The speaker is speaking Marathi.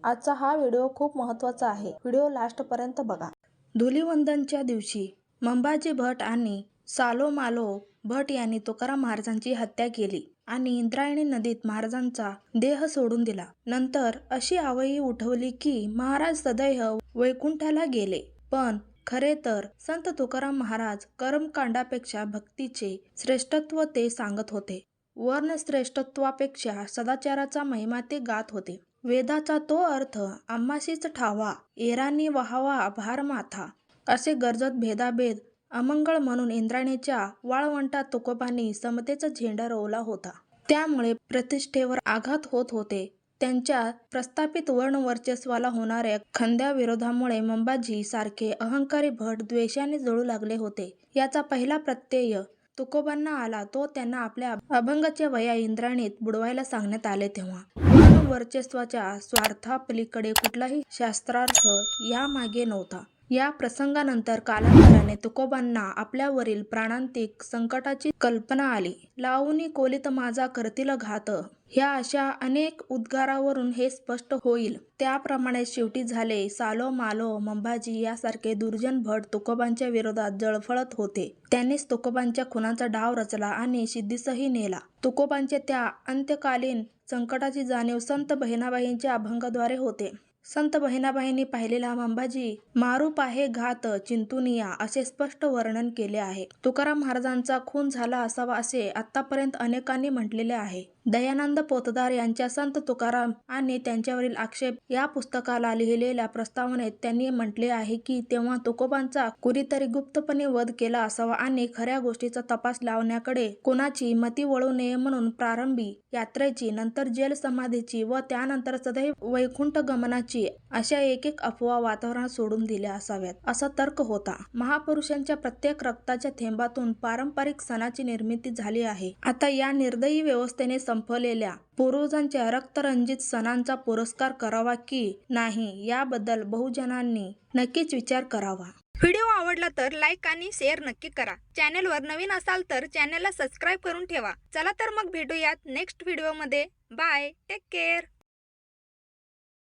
आजचा हा व्हिडिओ खूप महत्त्वाचा आहे. व्हिडिओ लास्टपर्यंत बघा. धुलिवंदनच्या दिवशी मंबाजी भट आणि सालोमालो भट यांनी तुकाराम महाराजांची हत्या केली आणि इंद्रायणी नदीत महाराजांचा देह सोडून दिला. नंतर अशी आवई उठवली की महाराज सदैव वैकुंठाला गेले. पण खरे तर संत तुकाराम महाराज कर्मकांडापेक्षा भक्तीचे श्रेष्ठत्व ते सांगत होते. वर्णश्रेष्ठत्वापेक्षा सदाचाराचा महिमा ते गात होते. वेदाचा तो अर्थ आम्हाशीच ठावा, एरांनी वहावा भार माथा असे गरजत भेदाभेद अमंगळ म्हणून इंद्रायणीच्या वाळवंटात तुकोबांनी समतेचा झेंडा रोवला होता. त्यामुळे प्रतिष्ठेवर आघात होत होते. त्यांच्या प्रस्थापित वर्णवर्चस्वाला होणाऱ्या खंद्या विरोधामुळे मंबाजी सारखे अहंकारी भट द्वेषाने जळू लागले होते. याचा पहिला प्रत्यय तुकोबांना आला तो त्यांना आपल्या अभंगाच्या वया इंद्रायणीत बुडवायला सांगण्यात आले तेव्हा. वर्चस्वाच्या स्वार्थापलीकडे कुठलाही शास्त्रार्थ यामागे नव्हता. या प्रसंगानंतर कालांतराने तुकोबांना आपल्यावरील प्राणांतिक संकटाची कल्पना आली. लावूनी कोलीत माझा करतील घात, ह्या अशा अनेक उद्गारावरून हे स्पष्ट होईल. त्याप्रमाणे शेवटी झाले. सालोमालो मंबाजी यासारखे दुर्जन भट तुकोबांच्या विरोधात जळफळत होते. त्यांनीच तुकोबांच्या खुनाचा डाव रचला आणि सिद्धीसही नेला. तुकोबांच्या त्या अंत्यकालीन संकटाची जाणीव संत बहिणाबाईंच्या अभंगाद्वारे होते. संत बहिणाबाईंनी पाहिलेला मंबाजी मारू पाहे घात चिंतुनिया असे स्पष्ट वर्णन केले आहे. तुकाराम महाराजांचा खून झाला असावा असे आतापर्यंत अनेकांनी म्हटलेले आहे. दयानंद पोतदार यांच्या संत तुकाराम आणि त्यांच्यावरील आक्षेप या पुस्तकाला लिहिलेल्या प्रस्तावनेत त्यांनी म्हटले आहे की तेव्हा तुकोबांचा कुणीतरी गुप्तपणे वध केला असावा आणि खऱ्या गोष्टीचा तपास लावण्याकडे कुणाची मती वळू नये म्हणून प्रारंभी यात्रेची, नंतर जेल समाधीची व त्यानंतर सदैव वैकुंठ गमनाची अशा एक अफवा वातावरणात सोडून दिल्या असाव्यात असा तर्क होता. महापुरुषांच्या प्रत्येक रक्ताच्या थेंबातून पारंपरिक सणाची निर्मिती झाली आहे. आता या निर्दयी व्यवस्थेने संपलेल्या पूर्वजांच्या रक्तरंजित सणांचा पुरस्कार करावा की नाही याबद्दल बहुजनांनी नक्कीच विचार करावा. व्हिडिओ आवडला तर लाईक आणि शेअर नक्की करा. चॅनलवर नवीन असाल तर चॅनलला सबस्क्राईब करून ठेवा. चला तर मग भेटूयात नेक्स्ट व्हिडिओमध्ये. Bye, take care.